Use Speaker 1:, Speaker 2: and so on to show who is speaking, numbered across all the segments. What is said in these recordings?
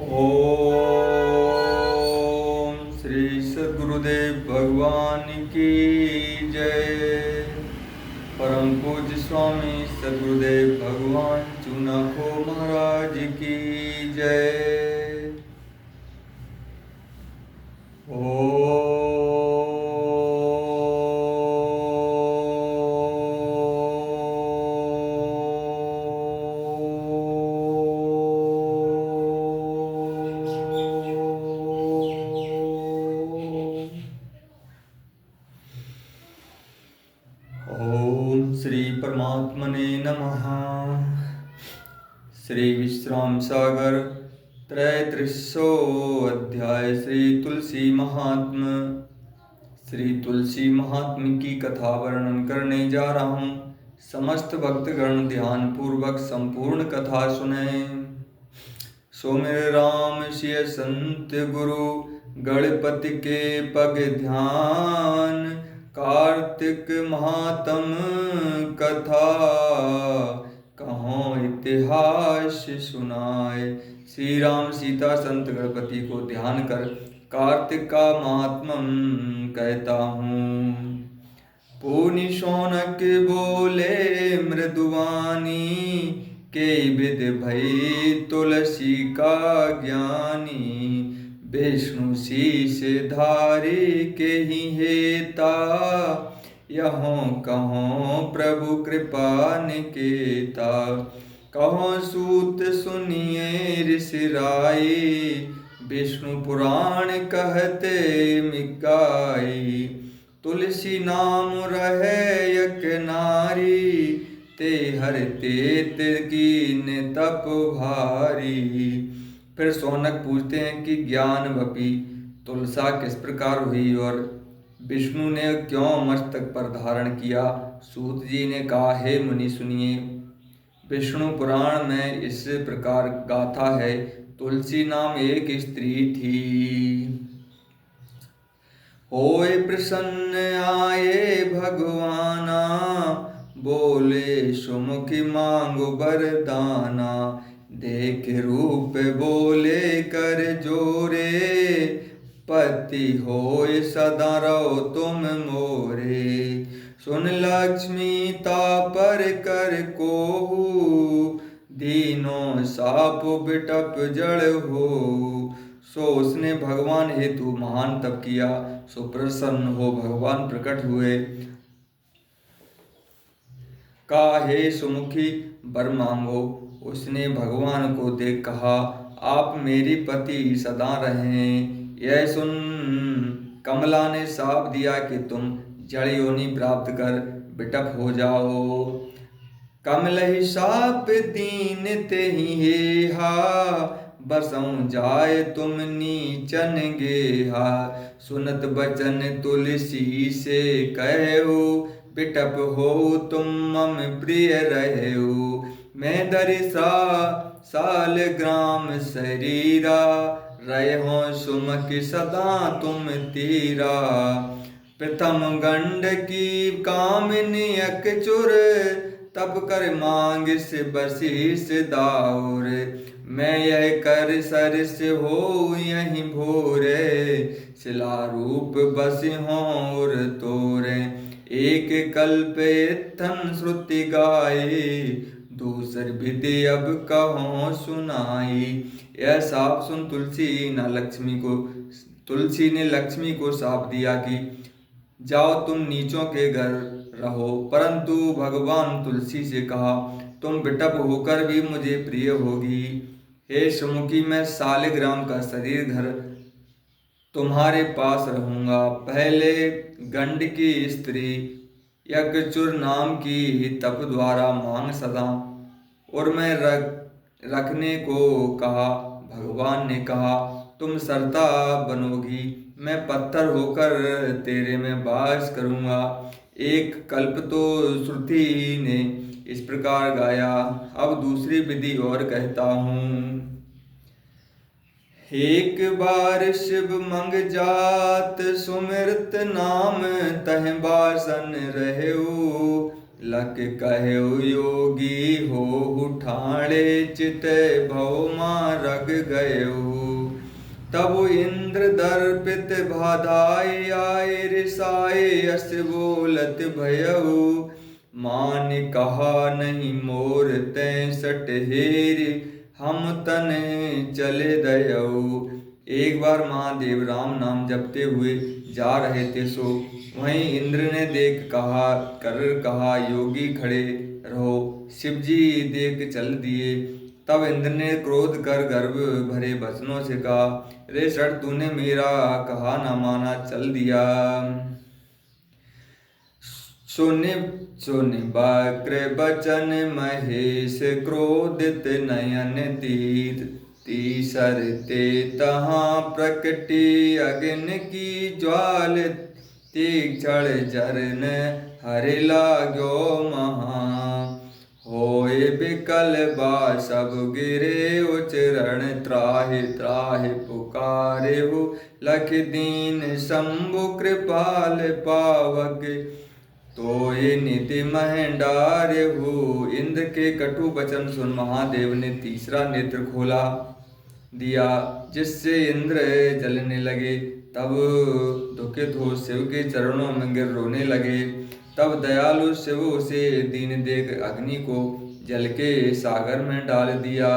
Speaker 1: ओम श्री सद्गुरुदेव भगवान की जय। परम पूज्य स्वामी सद्गुरुदेव भगवान चुनाखो महाराज की जय। ओम श्री परमात्मने नमः। श्री विश्राम सागर त्रैत्रिशो अध्याय श्री तुलसी महात्म। श्री तुलसी महात्म की कथा वर्णन करने जा रहा हूँ। समस्त भक्तगण ध्यान पूर्वक संपूर्ण कथा सुने। सो मेरे राम सिय संत गुरु गणपति के पग ध्यान। कार्तिक महात्म कथा कहो इतिहास सुनाए। श्री राम सीता संत गणपति को ध्यान कर कार्तिक का महात्म्य कहता हूँ। पूनि शौनक बोले मृदुवानी के विद भई तुलसी का ज्ञानी। विष्णु शीश धारी के ही हेता यहों कहों प्रभु कृपा निकेता। कहो सूत सुनिए ऋषि राई विष्णु पुराण कहते मिकाई। तुलसी नाम रहे यक नारी ते हरते कीन तप भारी। फिर शौनक पूछते हैं कि ज्ञान वपी तुलसा किस प्रकार हुई और विष्णु ने क्यों मस्तक पर धारण किया। सूत जी ने कहा, हे मुनि सुनिए, विष्णु पुराण में इस प्रकार गाथा है। तुलसी नाम एक स्त्री थी। होए प्रसन्न आए भगवाना बोले सुमुखी मांगो वरदाना। देख रूप बोले कर जोरे पति होए सदा रहो तुम मोरे। सुन लक्ष्मी तापर कर कोहू दीनों साप बिटप जड़ हो। सो उसने भगवान हेतु महान तप किया। सो प्रसन्न हो भगवान प्रकट हुए। कहा, हे सुमुखी वर मांगो। उसने भगवान को देख कहा, आप मेरी पति सदा रहें। यह सुन कमला ने शाप दिया कि तुम जड़ योनि प्राप्त कर बिटप हो जाओ। कमल ही शाप दीन ते ही हेहा बसऊं जाए तुम नीचन गेहा। सुनत बचन तुलसी से कहो बिटप हो तुम मम प्रिय रहो। मैं दरिसा साल ग्राम शरीरा रहो सुमख सदा तुम तीरा। प्रथम गंड की कामिनी अकचुर तब कर मांग से बसीस दाऊर। मैं यह कर सरस हो यहीं भोरे शिला रूप बस होर तोरे। एक कल्प इत्थन श्रुति गाए दूसर विधि अब कहो सुनाई। यह साप सुन तुलसी ने लक्ष्मी को साप दिया कि जाओ तुम नीचों के घर रहो। परंतु भगवान तुलसी से कहा, तुम बिटप होकर भी मुझे प्रिय होगी। हे सुमुखी, मैं सालिग्राम का शरीर धर तुम्हारे पास रहूंगा। पहले गंड की स्त्री यज्ञचुर नाम की तप द्वारा मांग सदा और मैं रखने को कहा। भगवान ने कहा, तुम सरता बनोगी, मैं पत्थर होकर तेरे में वास करूंगा। एक कल्प तो श्रुति ने इस प्रकार गाया। अब दूसरी विधि और कहता हूँ। एक बार शिव मंग जात सुमिरत नाम तह बासन रहु। लक कहु योगी हो ठाणे चित भव मारग गयऊ। तब इंद्र दर्पित बाधाए आए रिसाए अस बोलत भयऊ। मान कहा नहीं मोर तै सट हेरी हम तने चले दयऊ। एक बार महादेव राम नाम जपते हुए जा रहे थे, सो वहीं इंद्र ने देख कहा योगी खड़े रहो। शिवजी देख चल दिए। तब इंद्र ने क्रोध कर गर्भ भरे वचनों से कहा, रे षट तूने मेरा कहा न माना, चल दिया। सुनि वक्र बचन महेश क्रोधित नयन तीर। तीसर ते तहाँ प्रकटी अग्नि की ज्वाल। तीक्षण जरन हरि लागो महा। होए बिकल बा सब गिरे उचरण त्राहि त्राहि पुकारे हो। लख दीन शंभु कृपाल पावक तो ये निधि महेंडारे हो। इंद्र के कटु वचन सुन महादेव ने तीसरा नेत्र खोला दिया, जिससे इंद्र जलने लगे। तब दुखित हो शिव के चरणों में गिर रोने लगे। तब दयालु शिव उसे दीन देख अग्नि को जल के सागर में डाल दिया।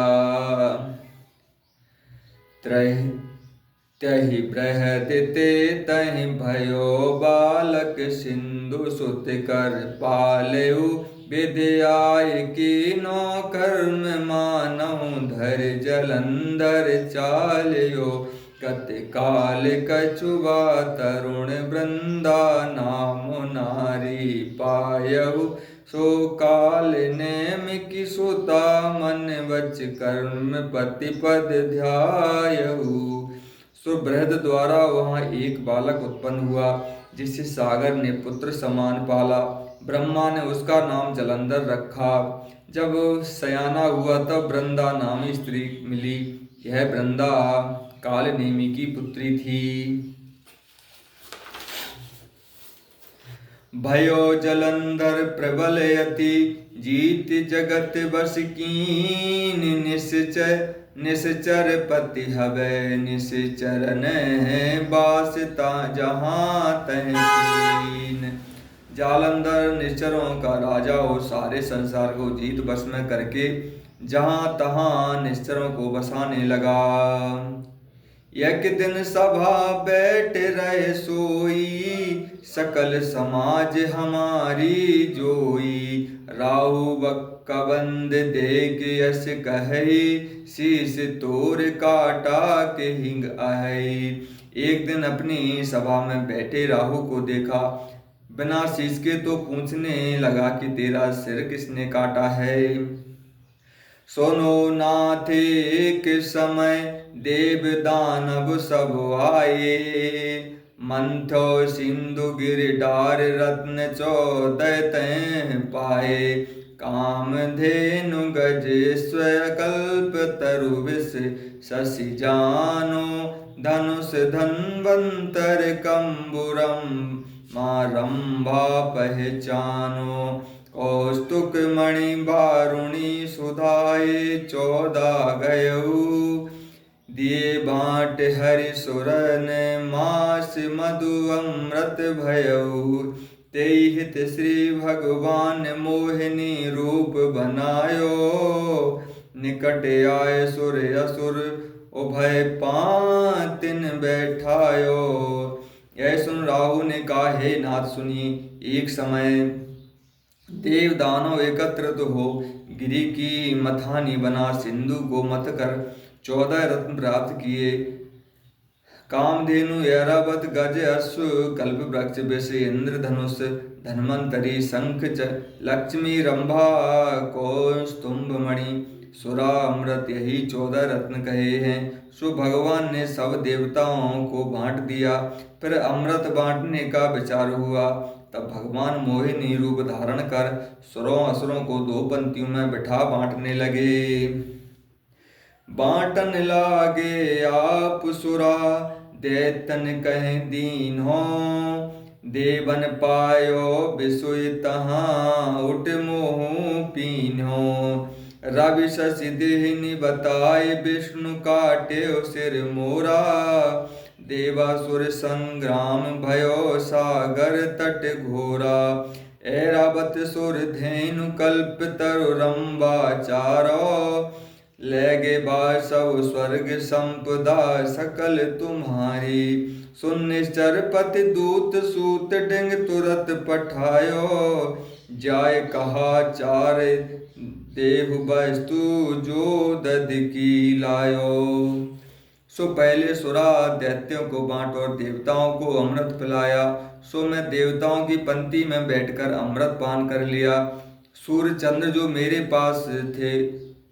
Speaker 1: त्यहि बृहदिते तहि भयो बालक सिंधु सुत कर पालेऊ। विद्याय कीनो कर्म मानहु धर जलंधर चाल्यो। कति काल कछुआ तरुण वृंदा नाम नारी पायहु। सो काल नेम की सुता मन वच कर्म पति पद ध्यायहु। सो बृहद द्वारा वहाँ एक बालक उत्पन्न हुआ, जिसे सागर ने पुत्र समान पाला। ब्रह्मा ने उसका नाम जलंधर रखा। जब सयाना हुआ तब वृंदा नामी स्त्री मिली। यह वृंदा काल नेमी की पुत्री थी। भयो जलंधर प्रबल यति जीत जगत बस कीन। निश्चर पति हवै निश्चरन बासता जहाँ तह कीन। जालंधर निश्चरों का राजा और सारे संसार को जीत बस में करके जहाँ तहाँ निश्चरों को बसाने लगा। एक दिन सभा बैठ रहे सोई। सकल समाज हमारी जोई। राहु बक्कबंद देख यश कही। शीश तोर काटा के हिंग आई। एक दिन अपनी सभा में बैठे राहु को देखा। बिना शीश के तो पूछने लगा कि तेरा सिर किसने काटा है। सुनो नाथ एक समय देव दानव सब आए। मंथो सिंधु गिर डार रत्न 14 तैं पाए। काम धेनु गज स्वकल्प तरु विष शशि जानो। धनुष धन्वंतर कंबुरम मारंभा पहचानो। कौस्तुक मणि बारुणी सुधाए 14 गयऊ। दिए बाँट हरि सुरन मास मधु अमृत भयऊ। तेहि हित श्री भगवान मोहिनी रूप बनायो। निकट आए सुर असुर उभय पातिन बैठायो। यह सुन राहु ने कहा, हे नाथ सुनिए। एक समय देव दानव एकत्रित हो गिरि की मथानी बना सिंधु को मथ कर 14 रत्न प्राप्त किए। कामधेनु ऐरावत गज अश्व कल्प वृक्ष विष इंद्र धनुष धन्वंतरी शंख लक्ष्मी रंभा कौस्तुभ मणि सुरा अमृत, यही 14 रत्न कहे हैं। सो भगवान ने सब देवताओं को बांट दिया। फिर अमृत बांटने का विचार हुआ। तब भगवान मोहिनी रूप धारण कर सुरों असुरों को 2 पंक्तियों में बिठा बांटने लगे। बांटन लागे आप सुरा दैतन कह दीन हो। देवन पायो बिसुई तहाँ उठ मोह पीन्हो। रवि शशि देहिनी बताए विष्णु काटे सिर मोरा। देवासुर संग्राम भयो सागर तट घोरा। ऐरावत सुर धेनु कल्प तरु रंबा चारो। लगे सब स्वर्ग संपदा सकल तुम्हारी। सुन निश्चर पति दूत सूत डिंग तुरत पठायो। जाय कहा चार देहु वस्तु जो दध की लायो। सो पहले सुरा दैत्यों को बांट और देवताओं को अमृत पिलाया। सो मैं देवताओं की पंक्ति में बैठकर अमृत पान कर लिया। सूर्य चंद्र जो मेरे पास थे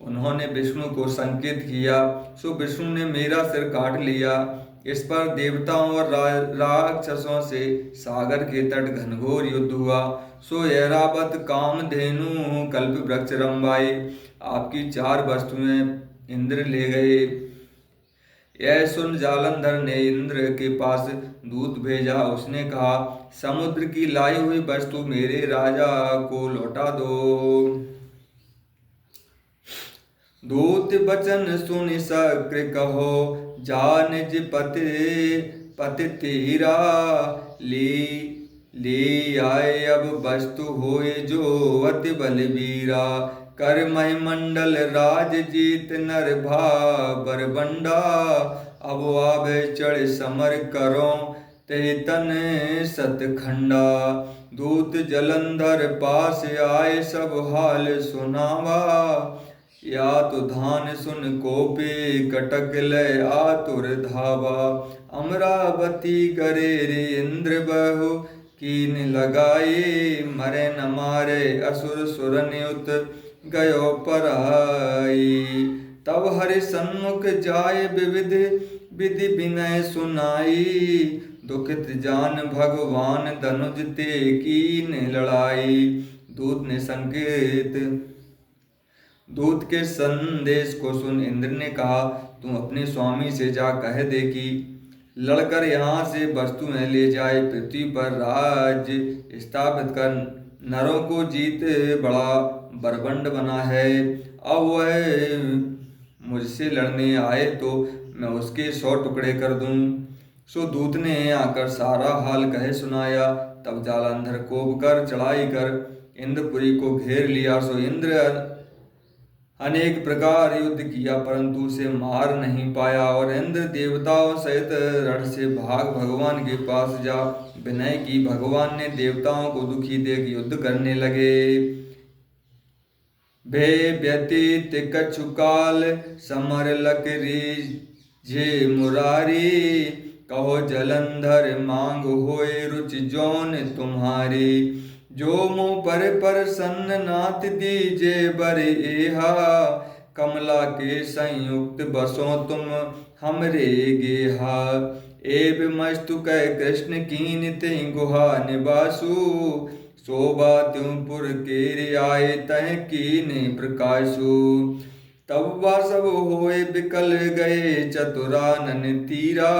Speaker 1: उन्होंने विष्णु को संकेत किया। सो विष्णु ने मेरा सिर काट लिया। इस पर देवताओं और राक्षसों से सागर के तट घनघोर युद्ध हुआ। सो ऐरावत कामधेनु कल्प वृक्ष रंबाई आपकी 4 वस्तुएं इंद्र ले गए। यह सुन जालंधर ने इंद्र के पास दूत भेजा। उसने कहा समुद्र की लाई हुई वस्तु मेरे राजा को लौटा दो। दूत वचन सुनि शक्र कहो जान निज पति तेरा। ले आए अब वस्तु होए जो अति बलवीरा। कर महिमंडल राज जीत नर भाबर बंडा। अब आवे चढ़ समर करो ते तन सतखंडा। दूत जलंधर पास आए सब हाल सुनावा। या तो धान सुन कोपे कटक ले आतुर धावा। अमरावती करे रे इंद्र बहु कीन लगाए। मरे न मारे असुर सुरन्युत गयो पराई। तब हरि सन्मुख जाय विविध विधि विनय सुनाई। दुखित जान भगवान धनुज ते कीन लड़ाई। दूत के संदेश को सुन इंद्र ने कहा तुम अपने स्वामी से जा कह दे कि लड़कर यहाँ से वस्तुएं ले जाए। पृथ्वी पर राज स्थापित कर नरों को जीत बड़ा बरबंड बना है। अब वह मुझसे लड़ने आए तो मैं उसके 100 टुकड़े कर दूं। सो दूत ने आकर सारा हाल कहे सुनाया। तब जालंधर कोप कर चढ़ाई कर इंद्रपुरी को घेर लिया। सो इंद्र अनेक प्रकार युद्ध किया परंतु उसे मार नहीं पाया। और इंद्र देवताओं सहित रण से भाग भगवान के पास जा विनय की। भगवान ने देवताओं को दुखी देख युद्ध करने लगे। भे व्यतीत कछु काल समर लकरी जे मुरारी। कहो जलंधर मांग होए रुचि जौन तुम्हारी। जो मुँह पर सन्न नाथ दीजे बर एहा। कमला के संयुक्त बसो तुम हमरे गेहा। एव मस्तु कह कृष्ण कीन ते गुहा निवासु। शोभा त्युपुर के आए तह कीने प्रकाशु। तब वह सब होए बिकल गए चतुरानन तीरा।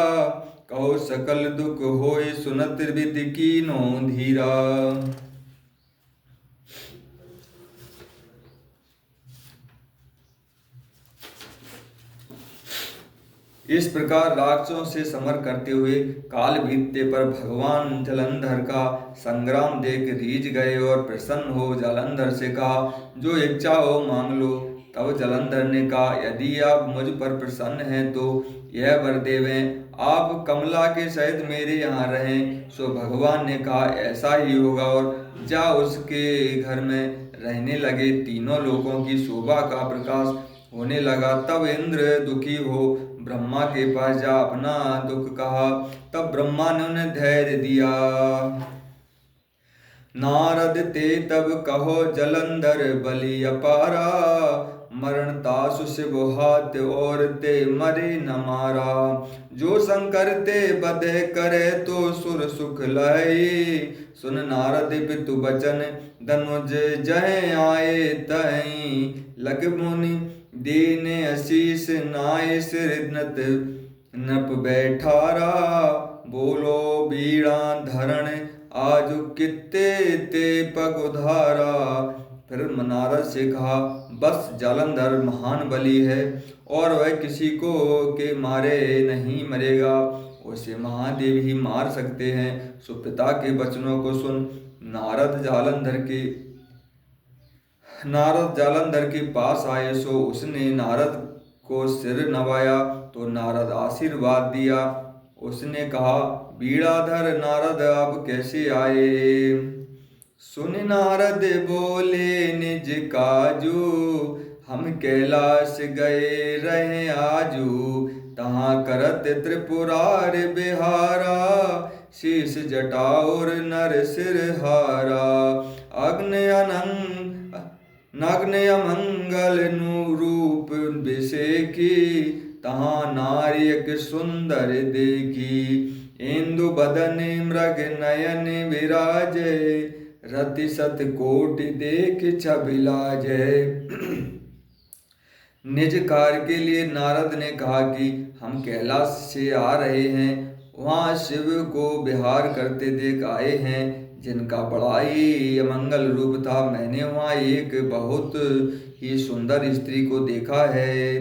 Speaker 1: कहो सकल दुख होए सुनत विधि कीनो धीरा। इस प्रकार राक्षसों से समर करते हुए काल बीतते पर भगवान जलंधर का संग्राम देख रीझ गए और प्रसन्न हो जालंधर से कहा जो इच्छा हो मांग लो। तब जलंधर ने कहा यदि आप मुझ पर प्रसन्न हैं तो यह वर देवें आप कमला के सहित मेरे यहाँ रहें। सो भगवान ने कहा ऐसा ही होगा और जा उसके घर में रहने लगे। तीनों लोगों की शोभा का प्रकाश होने लगा। तब इंद्र दुखी हो ब्रह्मा के पास जा अपना दुख कहा। तब ब्रह्मा ने उन्हें धैर्य दिया। नारद ते तब कहो जलंधर बलि अपारा। मरण तासु शिव हाथ और ते मरे न मारा। जो शंकर ते बधे करे तो सुर सुख लई। सुन नारद पितु बचन धनुज जय आए तई। लग मुनि दीने आशीष नाय सिर नप बैठारा। बोलो बीड़ा धरण आज कित्ते ते पग उधारा। फिर नारद से कहा, बस जालंधर महान बली है और वह किसी को के मारे नहीं मरेगा, उसे महादेव ही मार सकते हैं। सुपिता के वचनों को सुन नारद जालंधर के पास आए। सो उसने नारद को सिर नवाया तो नारद आशीर्वाद दिया। उसने कहा, बीड़ाधर नारद आप कैसे आए। सुन नारद बोले निज काजू, हम कैलाश गए रहे आजू। तहाँ करत त्रिपुरार बिहारा, शीश जटाउर नर सिर हारा। नग्न अमंगल रूप विषेखी, तहाँ नारियक सुंदर देखी। इंदु बदन मृग नयन विराजे, रति सत कोटि देख छबिलाजे। निज कार्य के लिए नारद ने कहा कि हम कैलाश से आ रहे हैं, वहाँ शिव को विहार करते देख आए हैं, जिनका बड़ा ही अमंगल रूप था। मैंने वहाँ एक बहुत ही सुंदर स्त्री को देखा है।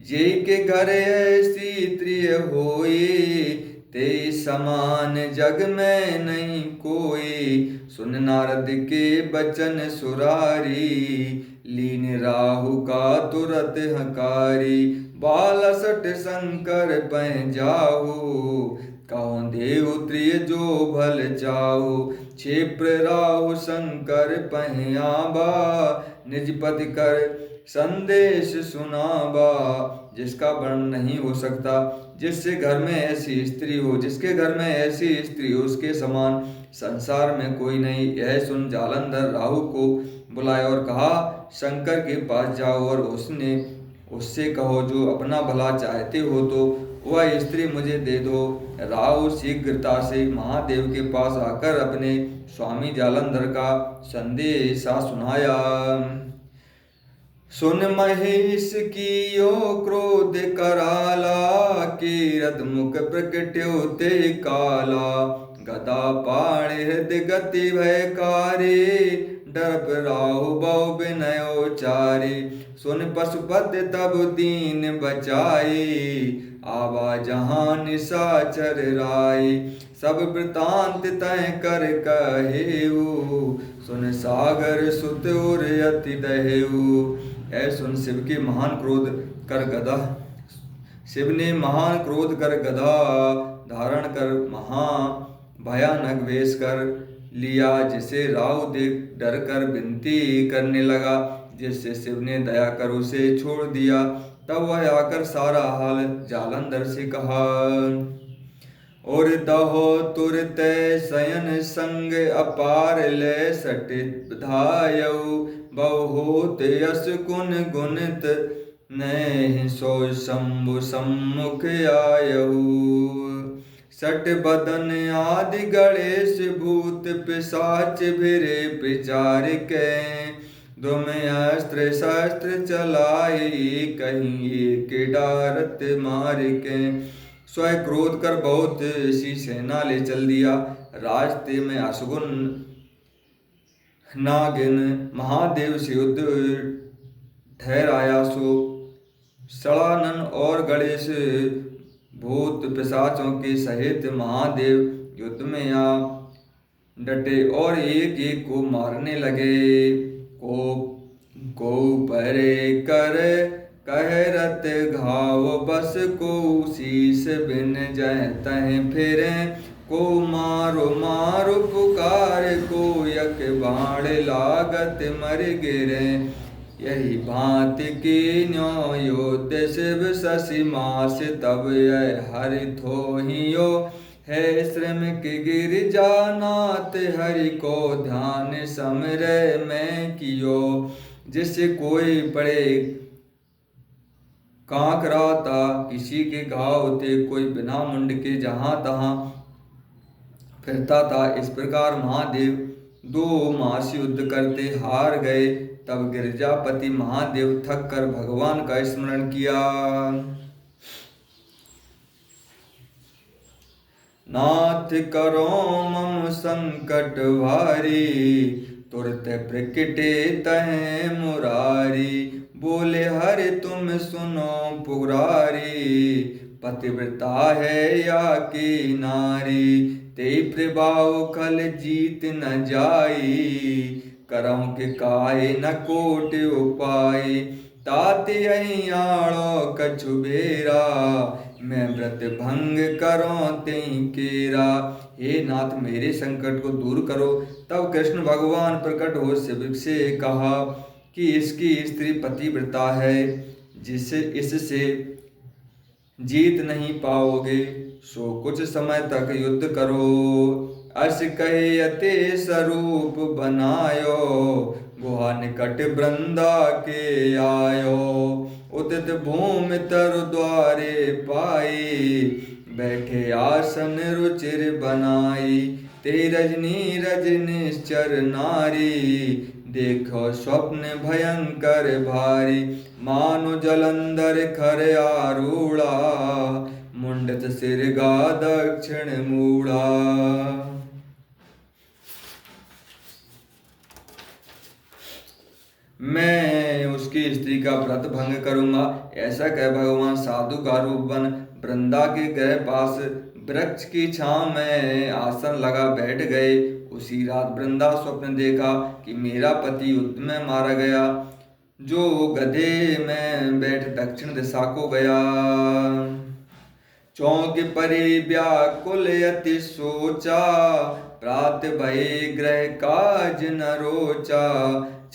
Speaker 1: जे के घर ऐसी प्रिय होई, ते समान जग में नहीं कोई। सुन नारद के बचन सुरारी, लीन राहु का तुरत हकारी। बालसट शंकर पै जाहु, कौन देव त्रिय जो भल चाहु। क्षिप्र राहु शंकर पै आबा, निज पति कर संदेश सुनाबा। जिसका वर्णन नहीं हो सकता, जिसके घर में ऐसी स्त्री हो उसके समान संसार में कोई नहीं। यह सुन जालंधर राहु को बुलाया और कहा, शंकर के पास जाओ और उससे कहो, जो अपना भला चाहते हो तो वह स्त्री मुझे दे दो। राहु शीघ्रता से महादेव के पास आकर अपने स्वामी जालंधर का संदेशा सुनाया। सुन महेश कियो क्रोध कराला, कीरत मुख प्रकट्यो ते काला। गदा पाणि हृदय गति भयकारी, डरप राहु बहु विनयो चारी। सुन पशुपति तब दीन बचाई, आवा जहाँ निशाचर राई। सब वृतांत तय कर कहेऊ, सुन सागर सुत उर अति दहेऊ। ऐ सुन शिव ने महान क्रोध कर गदा धारण कर महा भयानक वेश कर लिया, जिसे राहु देख डर कर विनती करने लगा, जिससे शिव ने दया कर उसे छोड़ दिया। तब वह आकर सारा हाल जालंधर से कहा। और दहो तुरत शयन संग अपार ले सट धायऊ। बहुत यश गुणित नहीं सो शंभु सम्मुख आयऊ। सट बदन आदि गणेश भूत पिशाच भिरे प्रचार के। दुम अस्त्र शस्त्र चलाई, कहीं एक डारत मार के। स्वयं क्रोध कर बहुत सी सेना ले चल दिया। रास्ते में अशुगुन नागिन महादेव से युद्ध ठहराया। सो सड़ानन और गणेश भूत पिशाचों के सहित महादेव युद्ध में आ डटे और एक एक को मारने लगे। को परे कर कहरत घाव, बस को शीस बिन जय तह फिरे। को मारो पुकार, को यक बाण लागत मर गिरे। यही भांति की न्यो योद्ध शिव शशि मास, तब यह हरि थोहियो है श्रमिक गिरिजानाथ। हरि को ध्यान समरे में कियो, जिससे कोई पड़े कांक रहा था, किसी के घाव होते, कोई बिना मुंड के जहाँ तहाँ फिरता था। इस प्रकार महादेव 2 मास युद्ध करते हार गए। तब गिरिजापति महादेव थक कर भगवान का स्मरण किया। नाथ करो मम संकट भारी, तुरत प्रकटे तहें मुरारी। बोले हरि तुम सुनो पुरारी, पतिव्रता है या की नारी। ते प्रभाव खल जीत न जाई, करहु के काय न कोट उपाय। तात यही आड़ो कछु बेरा, मैं व्रत भंग करो तें केरा। हे नाथ मेरे संकट को दूर करो। तब कृष्ण भगवान प्रकट हो शिव से कहा कि इसकी स्त्री पतिव्रता है, जिसे इससे जीत नहीं पाओगे, सो कुछ समय तक युद्ध करो। अस कहे अते स्वरूप बनायो, गुहा निकट वृंदा के आयो। उदित भूमि तरु द्वारे पाई, बैठे आसन रुचिर बनाई। ते रजनी रजनिश्चर नारी, देखो स्वप्न भयंकर भारी। मानो जलंधर खर आरूढ़ा, मुंडत सिरगा दक्षिण मूढ़ा। मैं उसकी स्त्री का व्रत भंग करूंगा। ऐसा कह भगवान साधु का रूप बन वृंदा के गृह पास वृक्ष की छांव में आसन लगा बैठ गए। उसी रात वृंदा स्वप्न देखा कि मेरा पति युद्ध में मारा गया, जो गधे में बैठ दक्षिण दिशा को गया। चौंक परे व्याकुल अति सोचा, प्रात भय ग्रह काज न रोचा।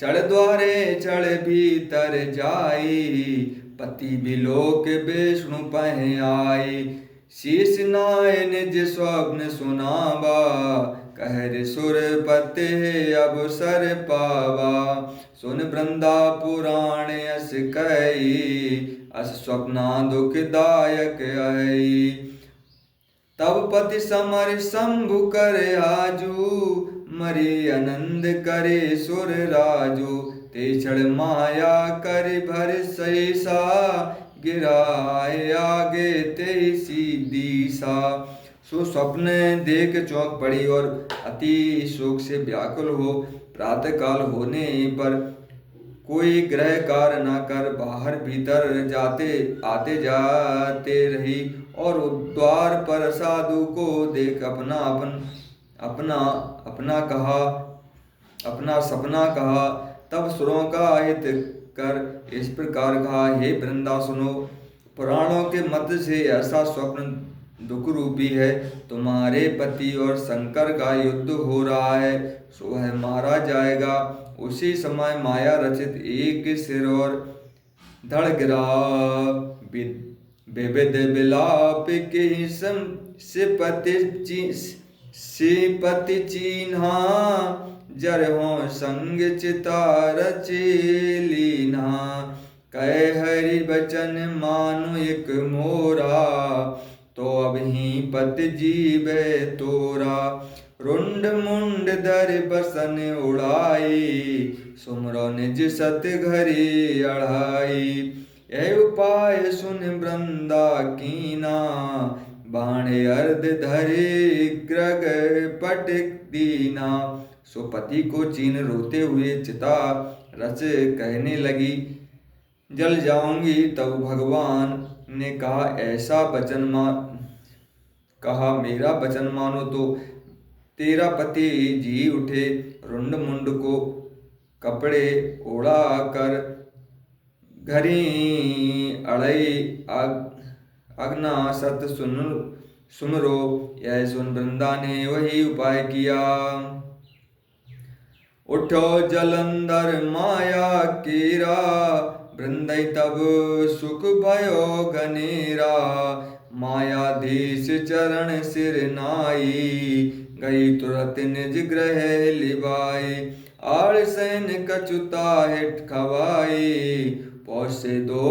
Speaker 1: चढ़ द्वारे चढ़ भीतर जाई, पति बिलोक विष्णु पह आई। शीश नाय निज स्वप्न सुनावा, कहर सुर पते अब सर पावा। सुन वृंदा पुराण अस कही, अस स्वप्ना दुखदायक आई। तब पति समर शंभु कर आजू, मरे आनंद करे सुर राजू। ते क्षण माया कर भर सैसा, गिराए आगे ते सीधी सा। सो स्वप्न देख चौंक पड़ी और अति शोक से व्याकुल हो प्रातः काल होने पर कोई गृह कार्य न कर बाहर भीतर जाते आते जाते रही। और द्वार पर साधु को देख अपना सपना कहा। तब सुरों का हित कर इस प्रकार कहा, हे वृंदा सुनो, पुराणों के मत से ऐसा स्वप्न दुख रूपी है। तुम्हारे पति और शंकर का युद्ध हो रहा है, सो वह मारा जाएगा। उसी समय माया रचित एक सिर और धड़ गिरा। विविध विलाप के सिपति चीन्हा, जरहों संग चिता रचेलीना। कह हरि बचन मानो एक मोरा, तो अब ही पत जीवे तोरा। रुंड मुंड दर बसन उड़ाई, सुमरो निज सत घरी अढ़ाई। यह उपाय सुन वृंदा कीना, बाणे अर्ध धरे ग्रग पटिक दीना। सो पति को चीन रोते हुए चिता रच कहने लगी, जल जाऊंगी। तब भगवान ने कहा, ऐसा कहा मेरा वचन मानो तो तेरा पति जी उठे। रुंड मुंड को कपड़े ओढ़ा कर घरी अड़ई अग्ना सत सुमरो। यह सुन वृंदा ने वही उपाय किया। उठो जलंधर माया केरा, वृंदई तब सुख भयो घनेरा। मायाधीश चरण सिर नाई, गई तुरत निज ग्रह लिबाई। आड़ सैन कचुता हिट खवाई, पौसे दो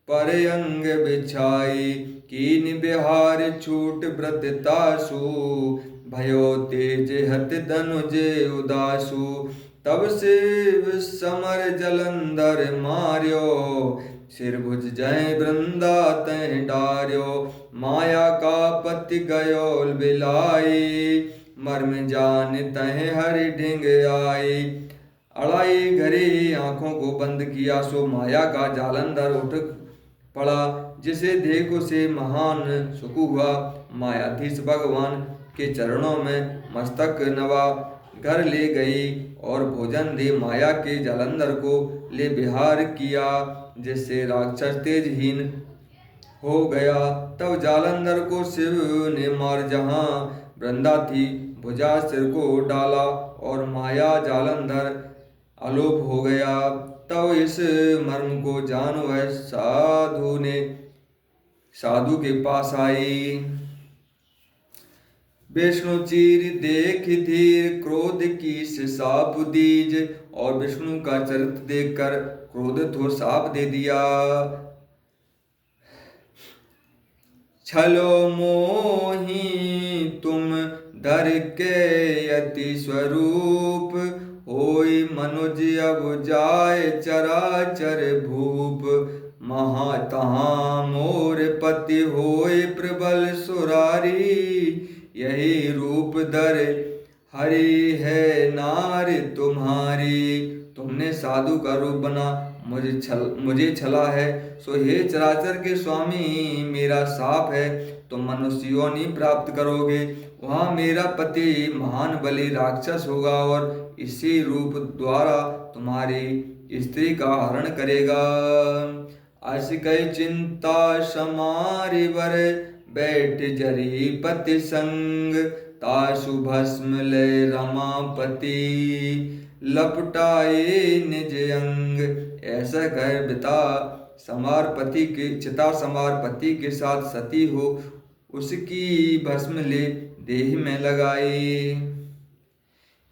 Speaker 1: पर अंग बिछाई। कीन बिहार छूट व्रत तासु, भयो तेज हत धनुज उदासु। तब शिव समर जलंधर मार्यो, सिर भुज जय वृंदा तह डार्यो, माया का पति गयोल बिलाई, मर्म जान तह हरि ढिंग आई। अड़ाई घड़ी आंखों को बंद किया, सो माया का जालंधर उठ पड़ा, जिसे देख उसे महान सुख हुआ। मायाधीश भगवान के चरणों में मस्तक नवा, घर ले गई और भोजन दे माया के जालंधर को ले विहार किया, जिससे राक्षस तेजहीन हो गया। तब जालंधर को शिव ने मार जहाँ वृंदा थी भुजा सिर को डाला, और माया जालंधर आलोप हो गया। तब इस मर्म को जान वह साधु के पास आई। विष्णु चीर देख धीर क्रोध की साप दीज, और विष्णु का चरित्र देखकर क्रोधित हो साप दे दिया। छलो मोही तुम धर के यति स्वरूप, होई मनुज अब जाय चराचर भूप। महा तहाँ मोर पति होय प्रबल सुरारी, यही रूप धर हरि है नारी तुम्हारी। तुमने साधु का रूप बना मुझे छला है, सो हे चराचर के स्वामी मेरा साप है, तुम मनुष्य योनि प्राप्त करोगे। वहाँ मेरा पति महान बलि राक्षस होगा, और इसी रूप द्वारा तुम्हारी स्त्री का हरण करेगा। अस कई चिंता समारी वर, बैठ जरी पति संग, तासु भस्म ले रमापति, लपटाए निज अंग। ऐसा कह चिता समारपति के साथ सती हो उसकी भस्म ले देह में लगाई।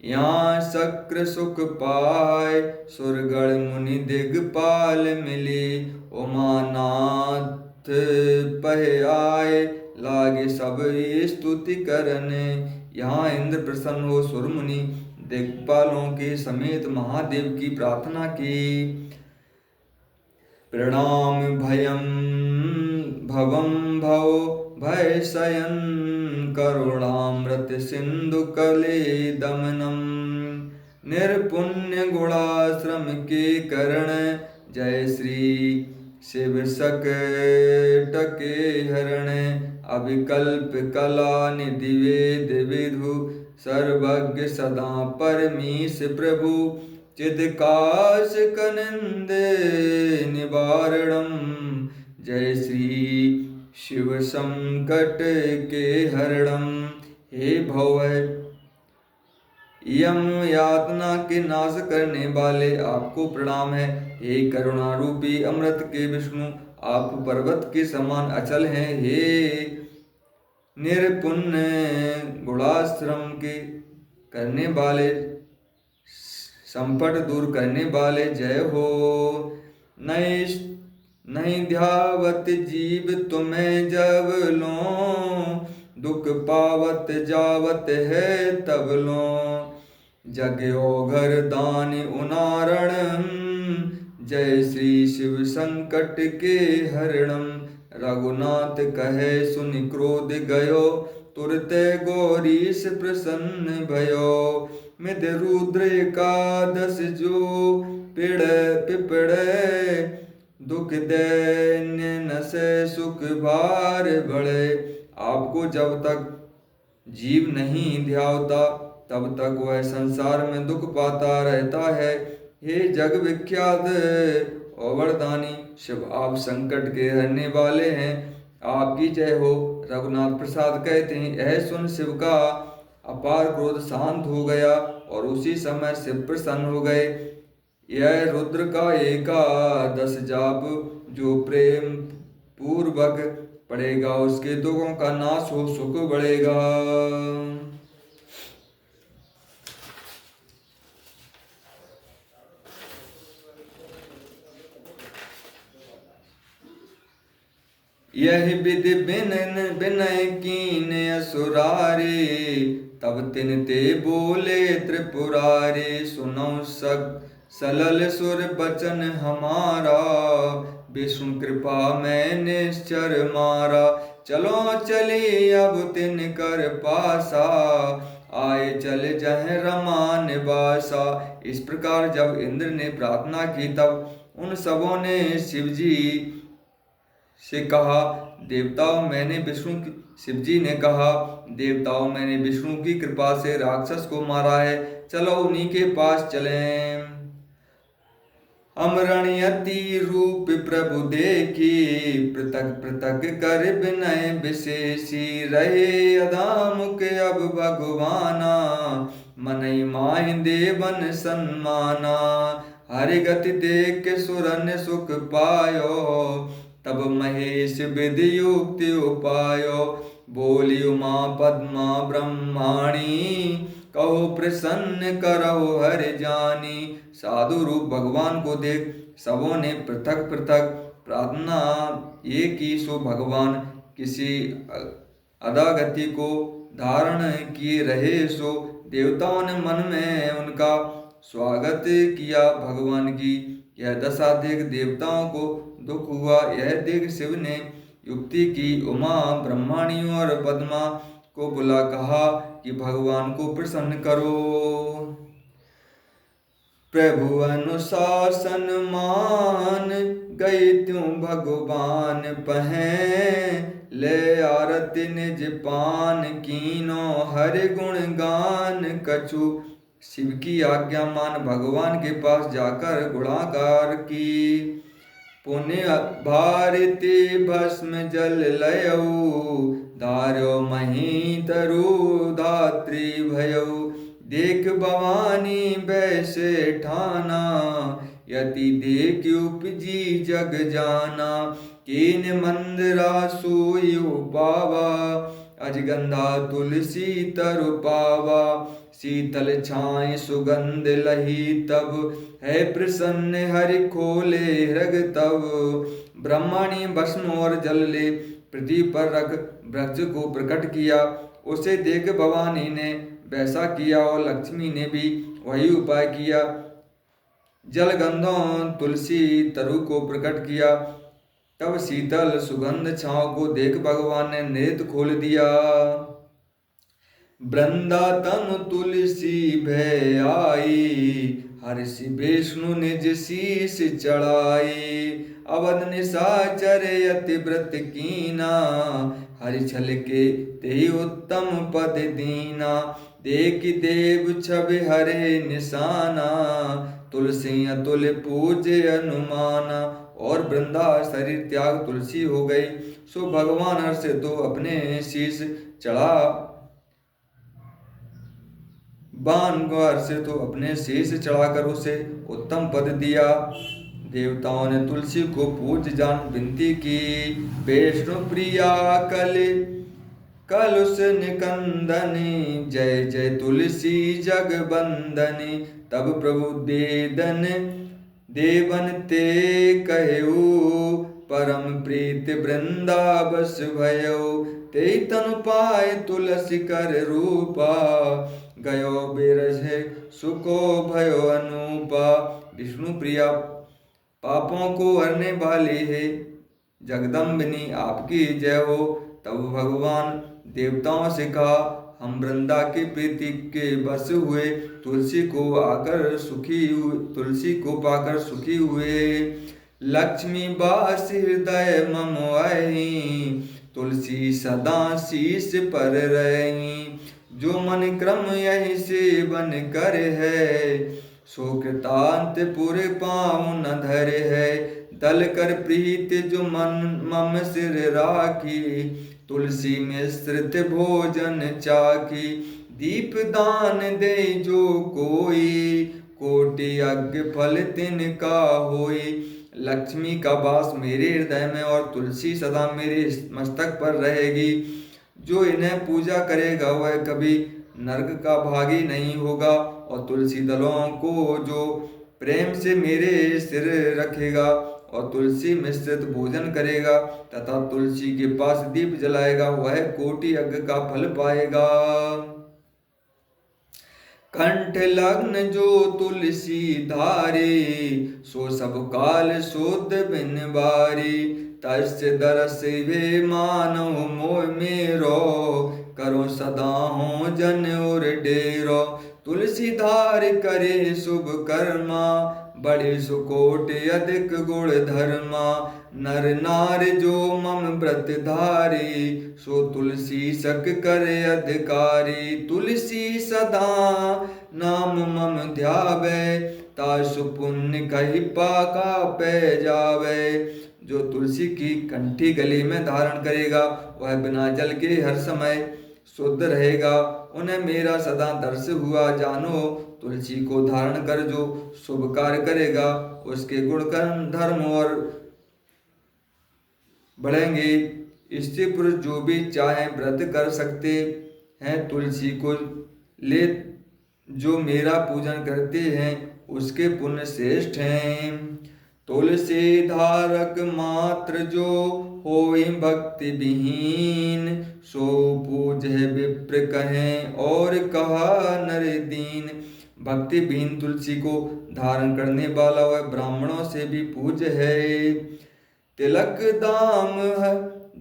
Speaker 1: यहाँ शक्र सुख पाए सुरगण मुनि दिगपाल मिले, उमानाथ पह आए लागे सब स्तुति करने। यहाँ इंद्र प्रसन्न हो सुर मुनि दिग्पालों के समेत महादेव की प्रार्थना की। प्रणाम भयम भवम भव भय शयन, करुणामृत सिंधु कले दमनम। निर्पुण्य गुणाश्रम के करण, जय श्री शिव सकट के हरण। अविकल्प कला निधि वेद विधु, सर्वज्ञ सदा परमीश प्रभु। चिदकाश कनिंद निवारणम, जय श्री शिव संकट के हरणम। हे भव यम यातना के नाश करने वाले आपको प्रणाम है। हे करुणा रूपी अमृत के विष्णु, आप पर्वत के समान अचल हैं। हे निर्पुण्य गुणाश्रम के करने वाले, संपट दूर करने वाले, जय हो। नहीं ध्यावत जीव तुम्हें जब लो, दुख पावत जावत है तब लो। जग ओघर दान उनारण, जय श्री शिव संकट के हरणम। रघुनाथ कहे सुनि क्रोध गयो, तुरते गौरीश प्रसन्न भयो। मिद रुद्र एकादश जो पिपड़े, दुख दैन्य नसे सुख भार बढ़े। आपको जब तक जीव नहीं ध्यावता तब तक वह संसार में दुख पाता रहता है। हे जग विख्यात और वरदानी शिव, आप संकट के हरने वाले हैं, आपकी जय हो। रघुनाथ प्रसाद कहते हैं, यह सुन शिव का अपार क्रोध शांत हो गया और उसी समय शिव प्रसन्न हो गए। यह रुद्र का एकादश जाप जो प्रेम पूर्वक पड़ेगा, उसके दुखों का नाश हो, सुख बढ़ेगा। यही विधि विनय कीन असुरारी, तब तिन ते बोले त्रिपुरारी। सुनो सलल सुर बचन हमारा, विष्णु कृपा मैं निश्चर मारा, चलो चली अब तिन कर पासा, आए चल जह रमा निवासा। इस प्रकार जब इंद्र ने प्रार्थना की तब उन सबों ने शिवजी से कहा, देवताओं मैंने शिवजी ने कहा, देवताओं मैंने विष्णु की कृपा से राक्षस को मारा है, चलो उन्हीं के पास चलें। अमरणयति रूप प्रभु देखी, पृथक पृथक कर विनय विशेषी, रहे अधामुख अब भगवाना, मनई माहि देवन सन्माना। हरि गति देख सुरन सुख पायो, तब महेश विधि युक्ति उपायो, बोली उमा पद्मा ब्रह्माणी, कहो प्रसन्न करहो हरि जानी। साधु रूप भगवान को देख सबों ने पृथक पृथक प्रार्थना ये की, सो भगवान किसी अधोगति को धारण किए रहे, सो देवताओं ने मन में उनका स्वागत किया। भगवान की यह दशा देख देवताओं को दुख हुआ। यह देख शिव ने युक्ति की, उमा ब्रह्मणियों और पद्मा को बुला कहा कि भगवान को प्रसन्न करो। प्रभु अनुशासन मान, गई त्यों भगवान पहें, ले आरती निज पान कीनो, हरि गुण गान कछु। शिव की आज्ञा मान भगवान के पास जाकर गुणाकार की, पुण्य भारती भस्म जल लयऊ, धार्यो मही तरु धात्री भयऊ। देख भवानी बैसे ठाना, यति देख उपजी जग जाना, कीन मंदिरा सोई पावा, अजगंधा तुलसी तरु पावा। शीतल छाए सुगंध लही तब, है प्रसन्न हरि खोले हृग तब। ब्रह्मणी भस्म और जल ले पृथ्वी पर रख वृक्ष को प्रकट किया। उसे देख भवानी ने वैसा किया और लक्ष्मी ने भी वही उपाय किया। जल गंधों तुलसी तरु को प्रकट किया। तब शीतल सुगंध छांव को देख भगवान ने नेत्र खोल दिया। वृंदा तनु तुलसी भय आई, हर्षि विष्णु निज शीश चढ़ाई। अवध निशाचर यति व्रत कीना, हरि छल के तेहि उत्तम पद दीना। देख देव छवि हरे निशाना, तुलसी अतुल पूज्य अनुमाना। और वृंदा शरीर त्याग तुलसी हो गई, सो भगवान हर्ष से तो अपने शीश चढ़ा बाण से तो अपने शीश चढ़ाकर उसे उत्तम पद दिया। देवताओं ने तुलसी को पूज जान विनती की। विष्णु प्रिया कल उस निकंदनी, जय जय तुलसी जग बंदनी। तब प्रभु देवन ते कहऊ, परम प्रीत वृंदा बस भयो। ते तनु पाए तुलसी कर रूपा, गयो बिरज सुको भयो अनूपा। विष्णु प्रिया पापों को हरने वाली है जगदम्बिनी, आपकी जय हो। तब भगवान देवताओं से कहा, हम वृंदा की प्रीति के बस हुए, तुलसी को पाकर सुखी हुए। लक्ष्मी बास हृदय मम आई, तुलसी सदा शीश पर रही। जो मन क्रम यही सेवन कर है, सो कृतांत पुर पाँव न धरे है। दल कर प्रीत जो मन मम सिर राखी, तुलसी मिश्रित भोजन चाखी। दीप दान दे जो कोई, कोटि यज्ञ फल तिनका होई। लक्ष्मी का वास मेरे हृदय में और तुलसी सदा मेरे मस्तक पर रहेगी। जो इन्हें पूजा करेगा वह कभी नरक का भागी नहीं होगा। और तुलसी दलों को जो प्रेम से मेरे सिर रखेगा और तुलसी मिश्रित भोजन करेगा तथा तुलसी के पास दीप जलाएगा, वह कोटि यज्ञ का फल पाएगा। कंठ लग्न जो तुलसी धारे, सो सब काल शुद्ध बिन बारी। तस्य दरस वे मानव मोह मेरो, करो सदा हो जन और डेरो। तुलसी धार करे शुभ कर्मा, बड़े सुकोट अधिक गुण धर्मा। नर नार जो मम व्रत धारे, सो तुलसी सक करे अधिकारी। तुलसी सदा नाम मम ध्यावे, तासु पुण्य कही पाका पे जावे। जो तुलसी की कंठी गले में धारण करेगा, वह बिना जल के हर समय शुद्ध रहेगा। उन्हें मेरा सदा दर्श हुआ जानो। तुलसी को धारण कर जो शुभ कार्य करेगा, उसके गुण कर्म धर्म और बढ़ेंगे। स्त्री पुरुष जो भी चाहे व्रत कर सकते हैं। तुलसी को ले जो मेरा पूजन करते हैं, उसके पुण्य श्रेष्ठ हैं। तुलसी धारक मात्र जो होई भक्ति विहीन, सो पूजै विप्र कहें और कहा नर दीन। भक्ति विहीन तुलसी को धारण करने वाला वह ब्राह्मणों से भी पूज्य है। तिलक दाम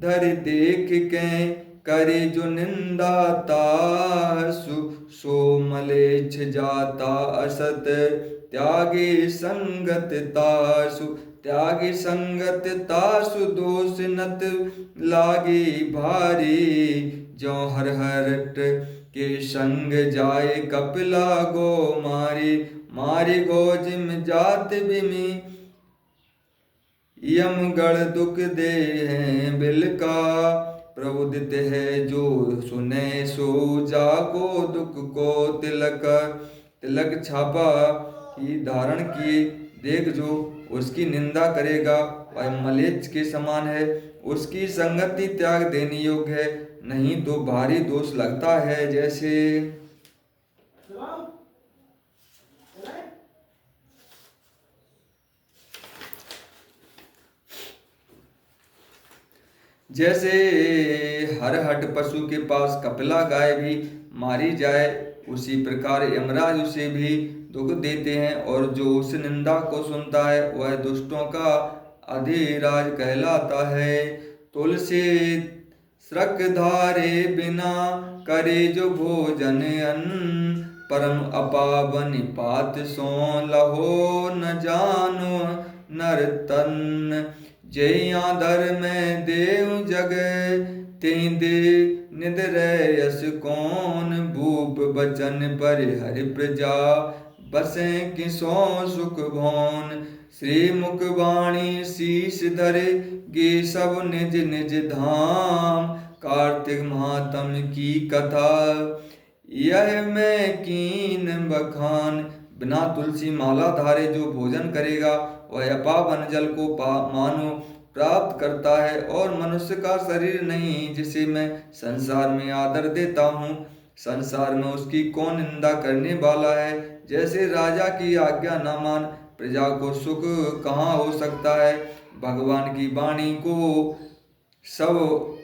Speaker 1: धर देख के, करे जो निंदा तासु। सो मलेच्छ जाता असत, त्यागे संगत तासु। त्यागे संगत तासु दोष नत, लागे भारी। जो हर हरट के संग जाए, कपिला गो मारी। मारी गो जिम जात बिमि, यमगढ़ दुख दे हैं बिल का। प्रबुदित है जो सुने, सो जाको दुख को तिलक। तिलक छापा ही धारण किए देख जो उसकी निंदा करेगा, वह मलेच्छ के समान है। उसकी संगति त्याग देने योग्य है, नहीं तो भारी दोष लगता है। जैसे हर हट पशु के पास कपिला गाय भी मारी जाए, उसी प्रकार यमराज उसे भी दुख देते हैं। और जो उस निंदा को सुनता है, वह दुष्टों का अधिराज कहलाता है। तुलसी श्रक धारे बिना, करे जो भोजन अन्न। परम अपावन पात सो, लहो न जानो नर तन। जय आदर में देव जग, तें दे निदर यस कौन। भूप बचन पर हरि प्रजा, बसे किसो सुख भौन। श्री मुख वाणी शीश धरे, गे सब निज निज धाम। कार्तिक महात्म की कथा, यह मैं कीन बखान। बिना तुलसी माला धारे जो भोजन करेगा, वह अपावन जल को मानो प्राप्त करता है। और मनुष्य का शरीर नहीं, जिसे मैं संसार में आदर देता हूँ। संसार में उसकी कौन निंदा करने वाला है। जैसे राजा की आज्ञा न मान, प्रजा को सुख कहाँ हो सकता है। भगवान की वाणी को सब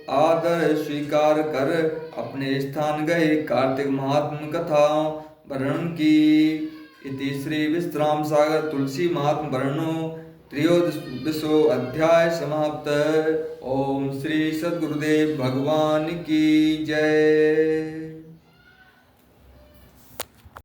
Speaker 1: आदर स्वीकार कर अपने स्थान गए। कार्तिक महात्म कथाओं वर्णन की। इति श्री विश्राम सागर तुलसी महात्म वर्णनो त्रयोदशो अध्याय समाप्त। ओम श्री सद्गुरुदेव भगवान की जय।